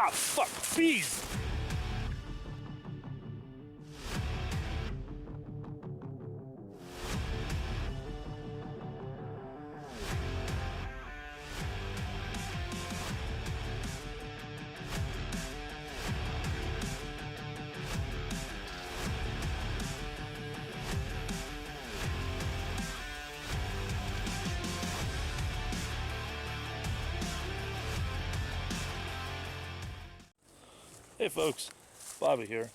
Ah, fuck, bees! Hey folks, Bobby here,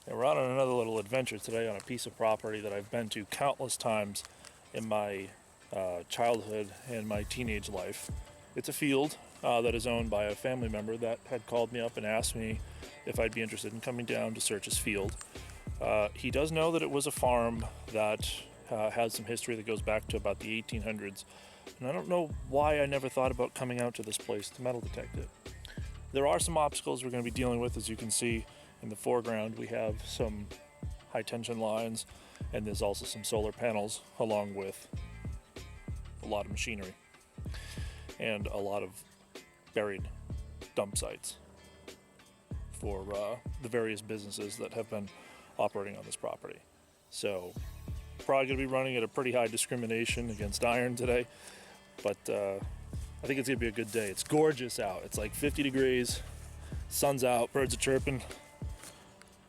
and we're out on another little adventure today on a piece of property that I've been to countless times in my childhood and my teenage life. It's a field that is owned by a family member that had called me up and asked me if I'd be interested in coming down to search his field. He does know that it was a farm that has some history that goes back to about the 1800s, and I don't know why I never thought about coming out to this place to metal detect it. There are some obstacles we're going to be dealing with. As you can see in the foreground, we have some high tension lines, and there's also some solar panels along with a lot of machinery and a lot of buried dump sites for the various businesses that have been operating on this property. So probably going to be running at a pretty high discrimination against iron today, but I think it's gonna be a good day. It's gorgeous out. It's like 50 degrees, sun's out, birds are chirping,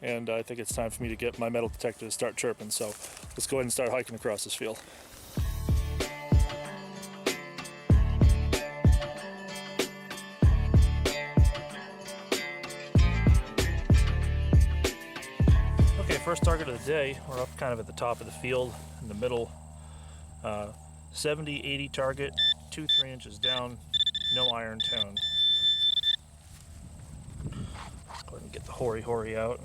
and I think it's time for me to get my metal detector to start chirping. So let's go ahead and start hiking across this field. Okay, first target of the day. We're up kind of at the top of the field in the middle. 70-80 target. 2-3 inches down, no iron tone. Go ahead and get the hory out.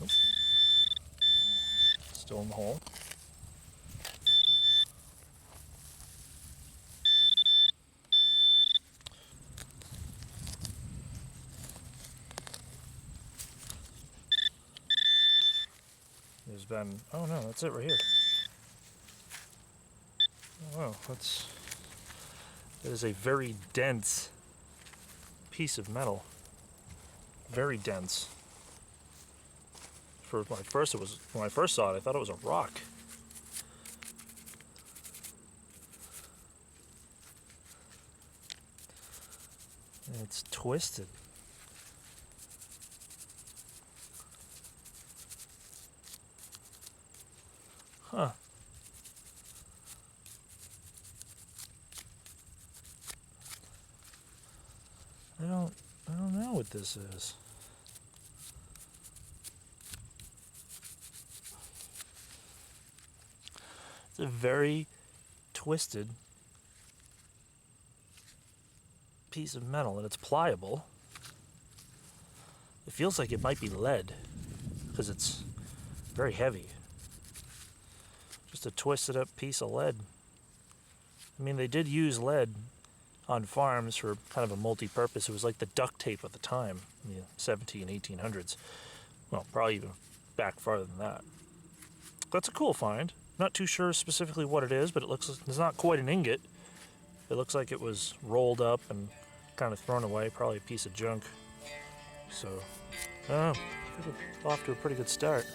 Oops. Still in the hole. There's been, oh no, that's it right here. Wow, that is a very dense piece of metal. Very dense. When I first saw it, I thought it was a rock. And it's twisted. Huh. I don't know what this is. It's a very twisted piece of metal, and it's pliable. It feels like it might be lead because it's very heavy. Just a twisted up piece of lead. I mean, they did use lead on farms for kind of a multi-purpose. It was like the duct tape of the time, in the 1700s and 1800s. Well, probably even back farther than that. That's a cool find. Not too sure specifically what it is, but it looks, it's not quite an ingot. It looks like it was rolled up and kind of thrown away, probably a piece of junk. So, I don't know, I think we're off to a pretty good start.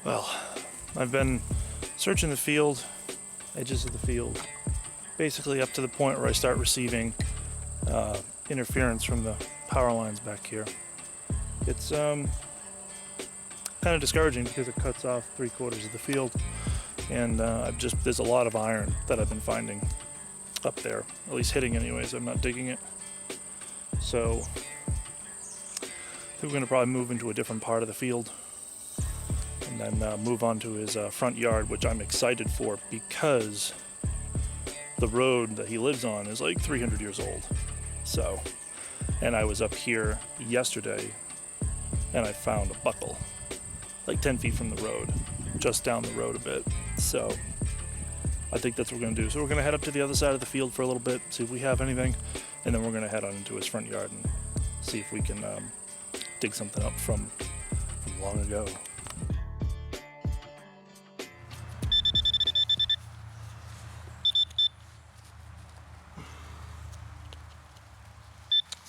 Well, I've been searching the field, edges of the field, basically up to the point where I start receiving interference from the power lines back here. It's kind of discouraging because it cuts off 3/4 of the field, and there's a lot of iron that I've been finding up there, at least hitting anyways. I'm not digging it. So I think we're going to probably move into a different part of the field and then move on to his front yard, which I'm excited for because the road that he lives on is like 300 years old. So, and I was up here yesterday and I found a buckle like 10 feet from the road, just down the road a bit. So I think that's what we're going to do. So we're going to head up to the other side of the field for a little bit, see if we have anything, and then we're going to head on into his front yard and see if we can dig something up from long ago.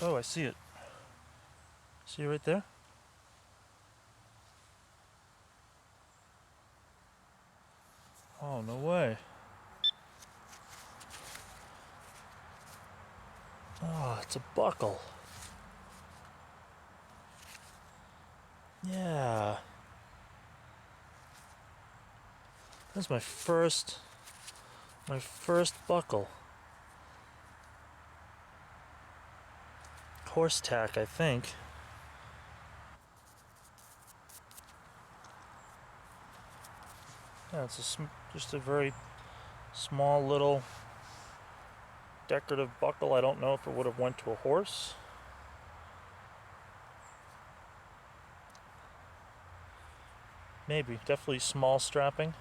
Oh, I see it. See it right there? Oh, no way. Oh, it's a buckle. Yeah. That's my first buckle. Horse tack, I think. Yeah, it's just a very small little decorative buckle. I don't know if it would have went to a horse. Maybe, definitely small strapping.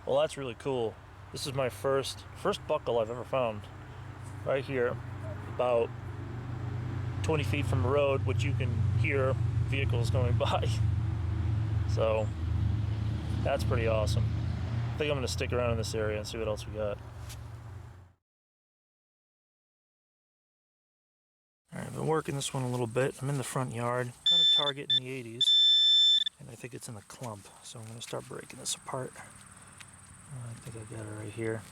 Well, that's really cool. This is my first buckle I've ever found. Right here, about 20 feet from the road, which you can hear vehicles going by. So, that's pretty awesome. I think I'm gonna stick around in this area and see what else we got. Alright, I've been working this one a little bit. I'm in the front yard. Got a target in the 80s. And I think it's in a clump. So I'm gonna start breaking this apart. I think I got it right here.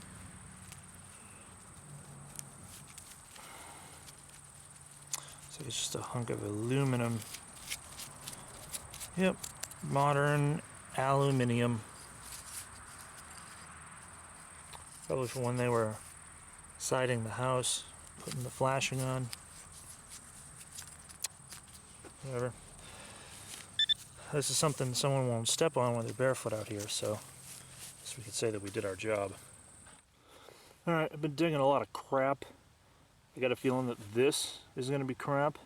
So it's just a hunk of aluminum. Yep, modern aluminum. Probably for when they were siding the house, putting the flashing on. Whatever. This is something someone won't step on when they're barefoot out here, so I guess we could say that we did our job. Alright, I've been digging a lot of crap. I got a feeling that this is going to be crap,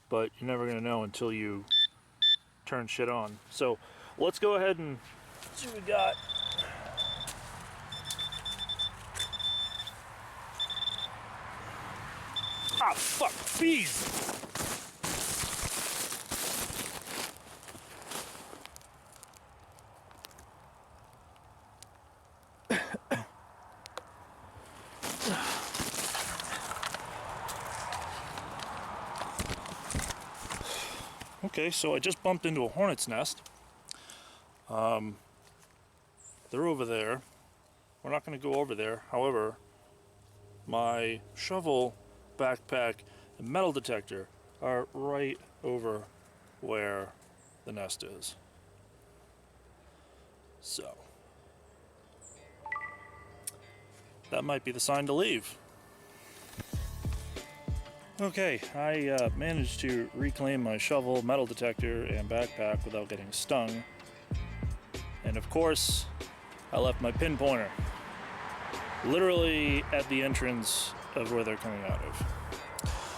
but you're never going to know until you turn shit on. So let's go ahead and see what we got. Ah, fuck, bees! Okay, so I just bumped into a hornet's nest. They're over there. We're not going to go over there. However, my shovel, backpack, and metal detector are right over where the nest is. So, that might be the sign to leave. Okay, I managed to reclaim my shovel, metal detector, and backpack without getting stung. And of course, I left my pinpointer literally at the entrance of where they're coming out of.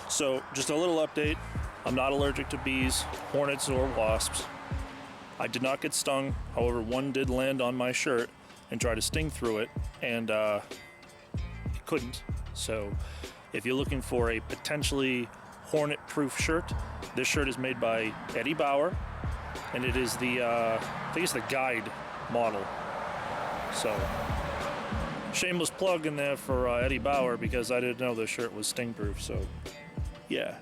So, just a little update. I'm not allergic to bees, hornets, or wasps. I did not get stung. However, one did land on my shirt and try to sting through it, and it couldn't. So, if you're looking for a potentially hornet-proof shirt, this shirt is made by Eddie Bauer, and it is the, I think it's the guide model. So, shameless plug in there for Eddie Bauer, because I didn't know this shirt was sting-proof, so yeah.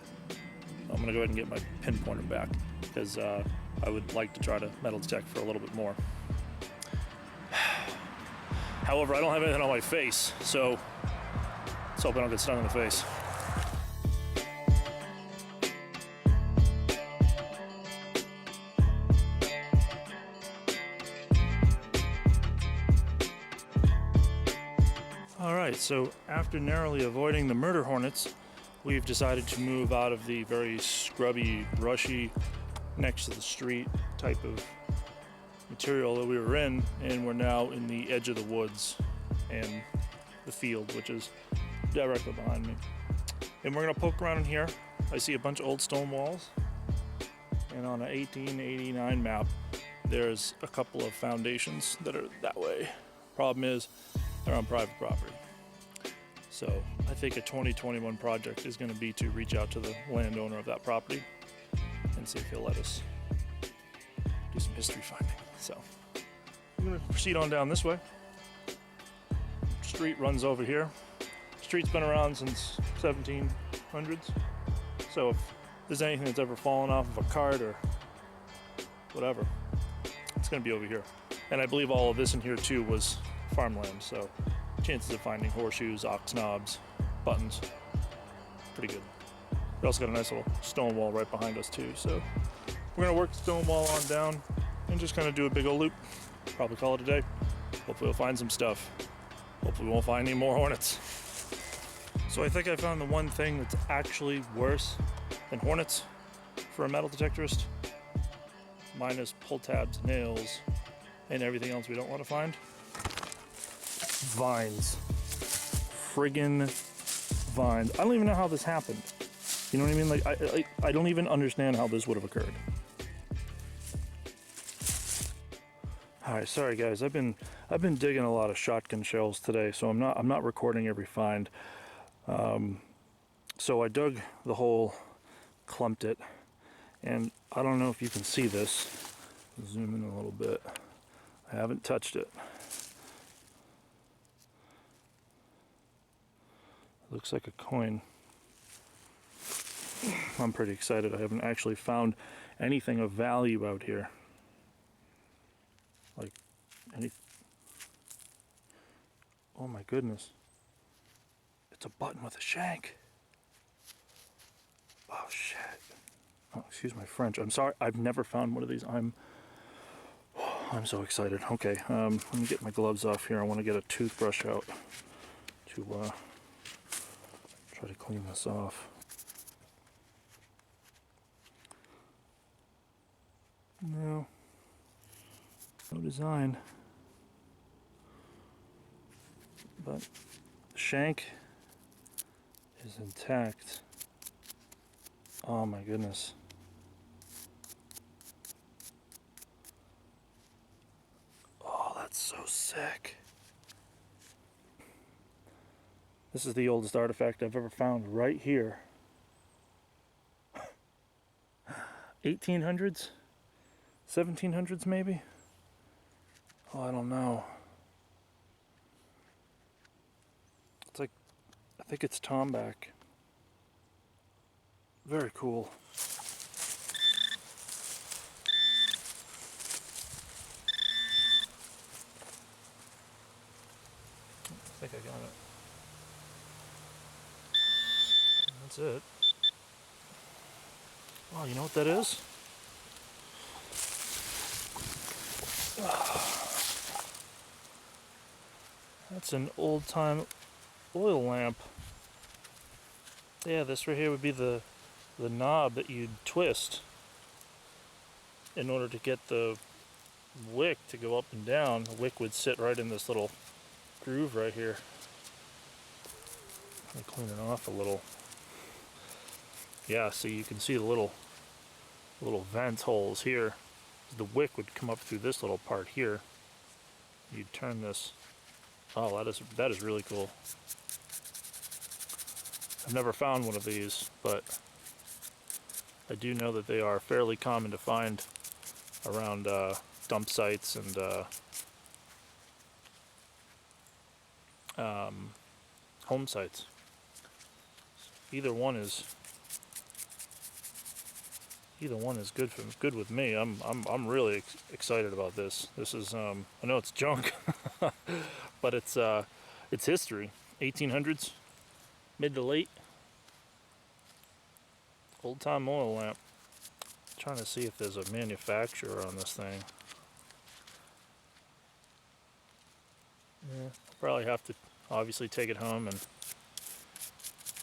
I'm gonna go ahead and get my pinpointer back, because I would like to try to metal detect for a little bit more. However, I don't have anything on my face, so let's hope I don't get stung in the face. Alright, so after narrowly avoiding the murder hornets, we've decided to move out of the very scrubby, brushy, next to the street type of material that we were in, and we're now in the edge of the woods and the field, which is directly behind me. And we're gonna poke around in here. I see a bunch of old stone walls, and on an 1889 map there's a couple of foundations that are that way. Problem is, they're on private property. So I think a 2021 project is going to be to reach out to the landowner of that property and see if he'll let us do some history finding. So we're going to proceed on down this way. Street runs over here. Street's been around since 1700s. So if there's anything that's ever fallen off of a cart or whatever, it's going to be over here. And I believe all of this in here too was farmland, so chances of finding horseshoes, ox knobs, buttons, pretty good. We also got a nice little stone wall right behind us too, so we're going to work the stone wall on down and just kind of do a big old loop. Probably call it a day. Hopefully we'll find some stuff. Hopefully we won't find any more hornets. So I think I found the one thing that's actually worse than hornets for a metal detectorist, minus pull tabs, nails, and everything else we don't want to find. Vines. Friggin' vines. I don't even know how this happened. You know what I mean? Like I don't even understand how this would have occurred. Alright, sorry guys. I've been digging a lot of shotgun shells today, so I'm not recording every find. So I dug the hole, clumped it, and I don't know if you can see this. Zoom in a little bit. I haven't touched it. Looks like a coin. I'm pretty excited. I haven't actually found anything of value out here. Like any. Oh my goodness. It's a button with a shank. Oh shit. Oh, excuse my French. I'm sorry. I've never found one of these. I'm so excited. Okay, let me get my gloves off here. I want to get a toothbrush out to try to clean this off. No design, but the shank is intact. Oh my goodness. Oh, that's so sick. This is the oldest artifact I've ever found right here. 1800s? 1700s maybe? Oh, I don't know. It's like, I think it's tomback. Very cool. I think I got it. That's it. Oh, you know what that is? That's an old-time oil lamp. Yeah, this right here would be the knob that you'd twist in order to get the wick to go up and down. The wick would sit right in this little groove right here. Let me clean it off a little. Yeah, so you can see the little vent holes here. The wick would come up through this little part here. You'd turn this. Oh, that is really cool. I've never found one of these, but I do know that they are fairly common to find around dump sites and home sites. Either one is good with me. I'm really excited about this. This is I know it's junk, but it's history. 1800s, mid to late. Old time oil lamp. Trying to see if there's a manufacturer on this thing. Yeah, I'll probably have to obviously take it home and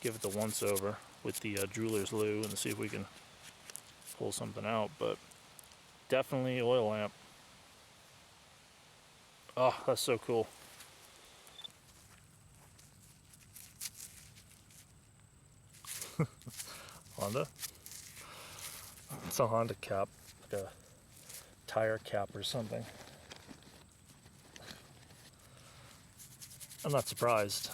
give it the once over with the jeweler's loo and see if we can pull something out, but definitely oil lamp. Oh, that's so cool. Honda. It's a Honda cap, like a tire cap or something. I'm not surprised.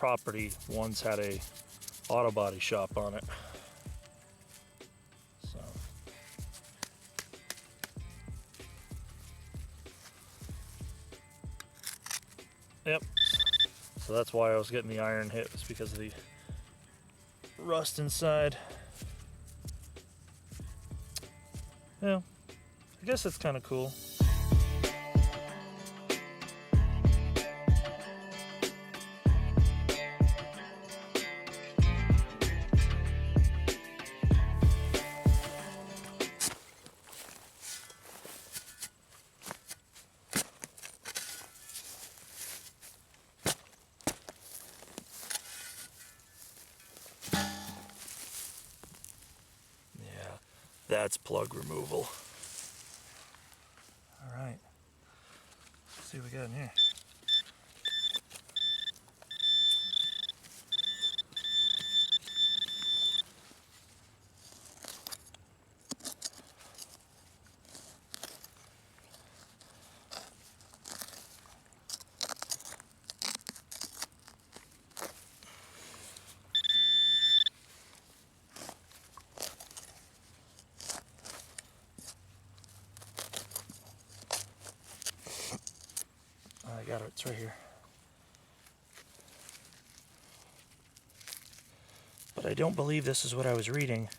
property once had a auto body shop on it. So yep. So that's why I was getting the iron hit, was because of the rust inside. Yeah, I guess it's kind of cool. Yeah, that's plug removal. All right, let's see what we got in here. I got it, it's right here. But I don't believe this is what I was reading.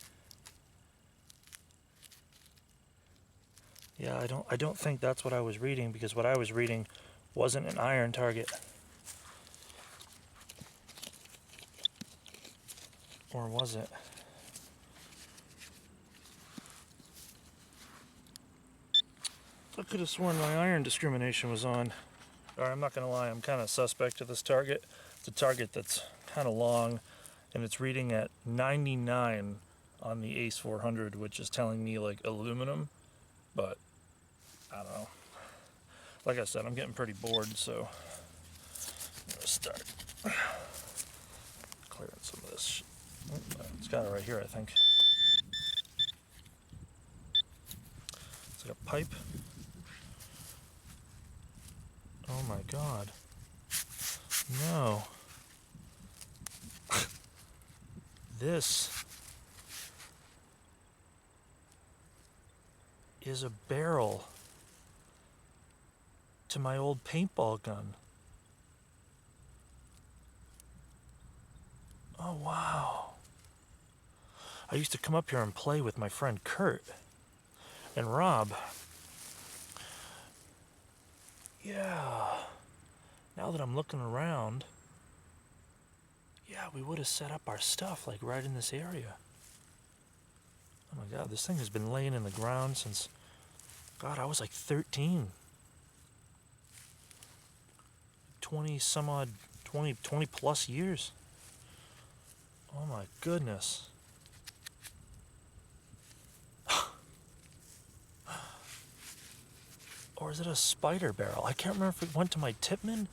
Yeah, I don't think that's what I was reading, because what I was reading wasn't an iron target. Or was it? I could have sworn my iron discrimination was on. Or I'm not gonna lie, I'm kind of suspect to this target. It's a target that's kind of long, and it's reading at 99 on the ACE 400, which is telling me like aluminum, but I don't know. Like I said, I'm getting pretty bored, so I'm gonna start clearing some of this. Oh, it's got it right here, I think. It's like a pipe. Oh my god. No. This is a barrel to my old paintball gun. Oh wow. I used to come up here and play with my friend Kurt and Rob. Yeah. Now that I'm looking around, yeah, we would have set up our stuff like right in this area. Oh my god, this thing has been laying in the ground since, God, I was like 13. 20 some odd, 20 plus years. Oh my goodness. Or is it a spider barrel? I can't remember if it went to my Tipman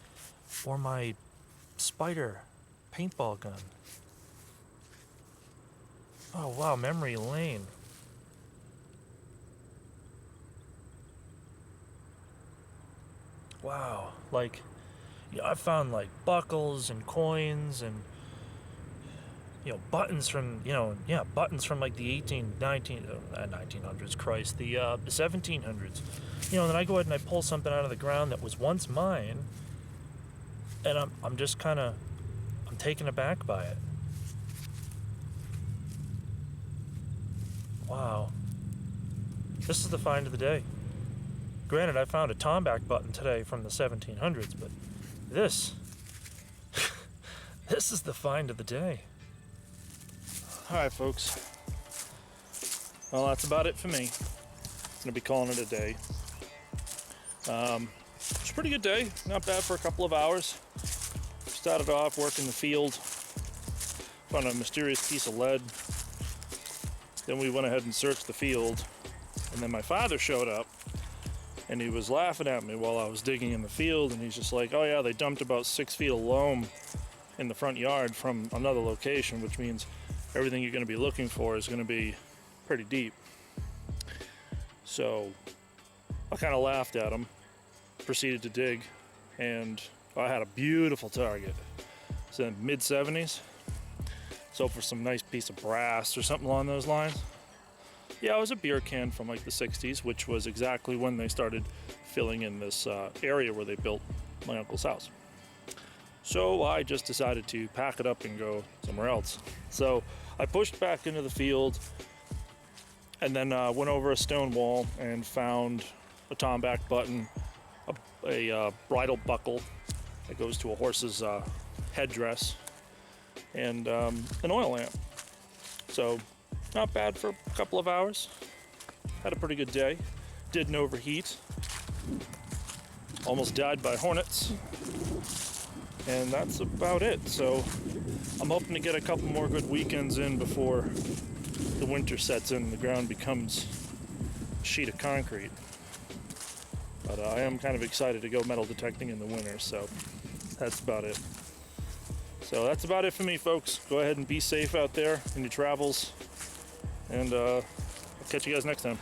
or my spider paintball gun. Oh wow, memory lane. Wow, like, you know, I found like buckles and coins and, you know, buttons from, you know, yeah, buttons from like the 1900s, Christ, the 1700s. You know, and then I go ahead and I pull something out of the ground that was once mine, and I'm just kind of, I'm taken aback by it. Wow. This is the find of the day. Granted, I found a Tomback button today from the 1700s, but this, this is the find of the day. All right, folks. Well, that's about it for me. I'm gonna be calling it a day. It's a pretty good day. Not bad for a couple of hours. Started off working the field, found a mysterious piece of lead. Then we went ahead and searched the field, and then my father showed up, and he was laughing at me while I was digging in the field, and he's just like, oh yeah, they dumped about 6 feet of loam in the front yard from another location, which means everything you're going to be looking for is going to be pretty deep. So I kind of laughed at him, proceeded to dig, and I had a beautiful target. It's in the mid 70s. So for some nice piece of brass or something along those lines. Yeah, it was a beer can from like the 60s, which was exactly when they started filling in this area where they built my uncle's house. So I just decided to pack it up and go somewhere else. So I pushed back into the field and then went over a stone wall and found a tomback button, a bridle buckle that goes to a horse's headdress, and an oil lamp. So not bad for a couple of hours. Had a pretty good day. Didn't overheat. Almost died by hornets. And that's about it. So I'm hoping to get a couple more good weekends in before the winter sets in and the ground becomes a sheet of concrete. But I am kind of excited to go metal detecting in the winter, so that's about it. So that's about it for me, folks. Go ahead and be safe out there in your travels, and I'll catch you guys next time.